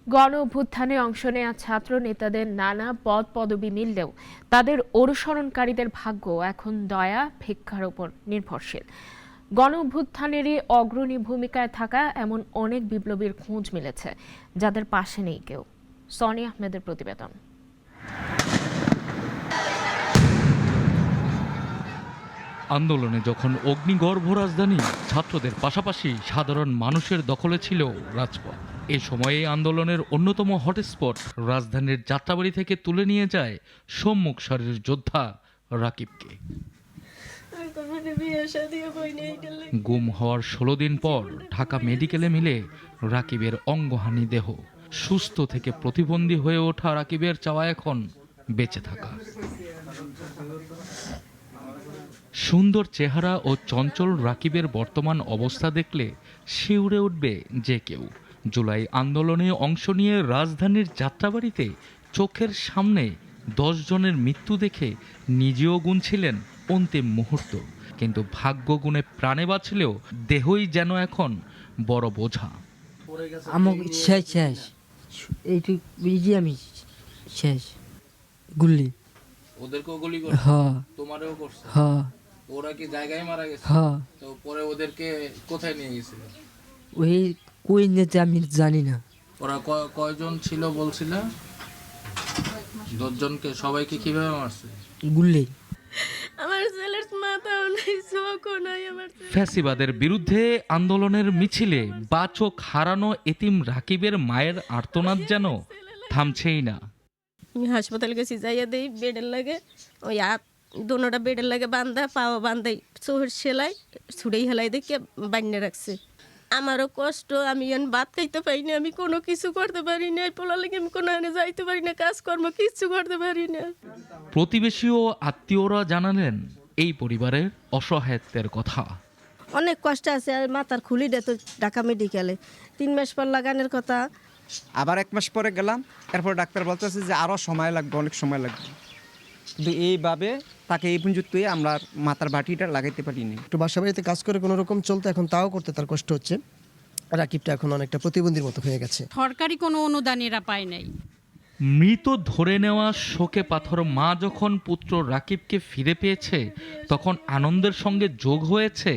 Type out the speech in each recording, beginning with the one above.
গণ অভ্যুত্থানে অংশ নেয়া ছাত্র নেতাদের নানা পদ পদবি মিললেও তাদের অনুসরণকারীদের ভাগ্য এখন দয়া ভিক্ষার উপর নির্ভরশীল। গণ অভ্যুত্থানেরই অগ্রণী ভূমিকায় থাকা এমন অনেক বিপ্লবীর খোঁজ মিলেছে, যাদের পাশে নেই কেউ। সনি আহমেদের প্রতিবেদন। আন্দোলনে যখন অগ্নিগর্ভ রাজধানী, ছাত্রদের পাশাপাশি সাধারণ মানুষের দখলে ছিল রাজপথ। এ সময়ে আন্দোলনের অন্যতম হটস্পট রাজধানীর যাত্রাবাড়ি থেকে তুলে নিয়ে যায় সম্মুখ সারির যোদ্ধা রাকিবকে। গুম হওয়ার 16 দিন পর ঢাকা মেডিকেলে মিলে রাকিবের অঙ্গহানি দেহ। সুস্থ থেকে প্রতিবন্ধী হয়ে ওঠা রাকিবের চাওয়া এখন বেঁচে থাকা। সুন্দর চেহারা ও চঞ্চল রাকিবের বর্তমান অবস্থা দেখলে শিউরে উঠবে যে কেউ। জুলাই আন্দোলনে অংশ নিয়ে রাজধানীর যাত্রাবাড়িতে চোখের সামনে 10 জনের মৃত্যু দেখে নিজেও গুনছিলেন অন্তিম মুহূর্ত। কিন্তু ভাগ্য গুণে প্রাণে বাঁচলেও দেহই যেন এখন বড় বোঝা। আমার শেষ এইটুক বুঝি আমি শেষ। গুলি ওদেরকেও গুলি করছে? হ্যাঁ। তোমারেও করছে? হ্যাঁ। ওরা কি জায়গায় মারা গেছে? হ্যাঁ। তো পরে ওদেরকে কোথায় নিয়ে গেছিল? ওই কই নিতে আমি জানি না। ওরা কয়জন ছিল বলছিল? 10 জনকে। সবাইকে কিভাবে মারছে? গুলি। আমার ছেলের মাথাও নাই, চোখও নাই। ফ্যাসিবাদের বিরুদ্ধে আন্দোলনের মিছিলে বা চোখ হারানো এতিম রাকিবের মায়ের আর্তনাদ যেন থামছেই না। আমি হাসপাতালে গেছি, যাইয়া দেই বেডের লাগে ওই হাত দোনোটা বেডের লাগে বান্ধা, পাও বান্ধাই চোখের সেলাই ছুড়েই হেলাই দেখে বান্যা রাখছে। আমারও কষ্ট, আমি ভাত খাইতে পারি না, আমি কোনো কিছু করতে পারি না। পোলা লাগে আমি কোনো যাইতে পারি না, কাজকর্ম কিচ্ছু করতে পারি না। প্রতিবেশী ও আত্মীয়রা জানালেন এই পরিবারের অসহায়ত্বের কথা। অনেক কষ্ট আছে। আর মাথার খুলি দে তো ঢাকা মেডিকেলে 3 মাস পর লাগানোর কথা। আবার 1 মাস পরে গেলাম, এরপর ডাক্তার বলতেছে যে আরও সময় লাগবে, অনেক সময় লাগবে। কিন্তু এইভাবে তাকে এই পর্যন্ত আমরা মাথার বাটিটা লাগাইতে পারিনি। একটু বাসা বাড়িতে কাজ করে কোনো রকম চলতে, এখন তাও করতে তার কষ্ট হচ্ছে। রাকিবটা এখন অনেকটা প্রতিবন্ধীর মতো হয়ে গেছে। সরকারি কোনো অনুদান এরা পায় নাই। মৃত ধরে নেওয়া শোকে পাথর মা যখন পুত্র রাকিবকে ফিরে পেয়েছে, তখন আনন্দের সঙ্গে যোগ হয়েছে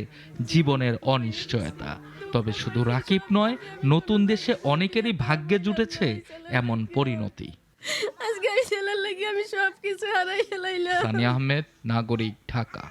জীবনের অনিশ্চয়তা। তবে শুধু রাকিব নয়, নতুন দেশে অনেকেরই ভাগ্যে জুটেছে এমন পরিণতি। আজকে এই ছেলের লাগি আমি সব কিছু হারাই ফেলাইলাম। সানি আহমেদ, নাগরিক, ঢাকা।